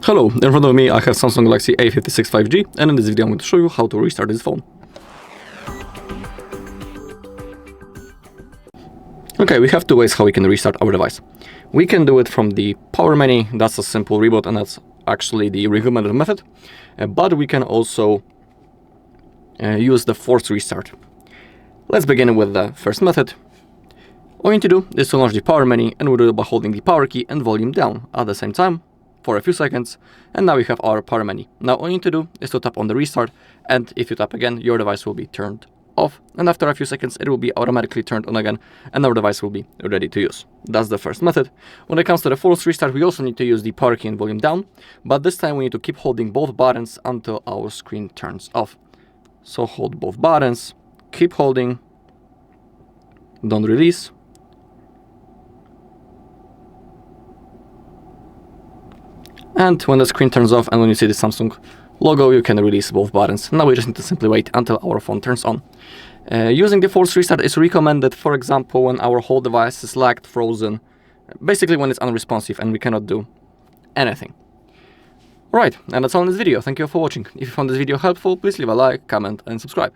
Hello, in front of me I have Samsung Galaxy A56 5G, and in this video I'm going to show you how to restart this phone. Okay, we have two ways how we can restart our device. We can do it from the power menu, that's a simple reboot, and that's actually the recommended method. But we can also use the forced restart. Let's begin with the first method. All you need to do is to launch the power menu, and we'll do it by holding the power key and volume down at the same time for a few seconds, and now we have our power menu. Now all you need to do is to tap on the restart, and if you tap again, your device will be turned off, and after a few seconds it will be automatically turned on again, and our device will be ready to use. That's the first method. When it comes to the forced restart, we also need to use the power key and volume down, but this time we need to keep holding both buttons until our screen turns off. So hold both buttons, keep holding, don't release. And when the screen turns off and when you see the Samsung logo, you can release both buttons. Now we just need to simply wait until our phone turns on. Using the forced restart is recommended, for example, when our whole device is lagged, frozen, basically when it's unresponsive and we cannot do anything. Alright, and that's all in this video. Thank you for watching. If you found this video helpful, please leave a like, comment and subscribe.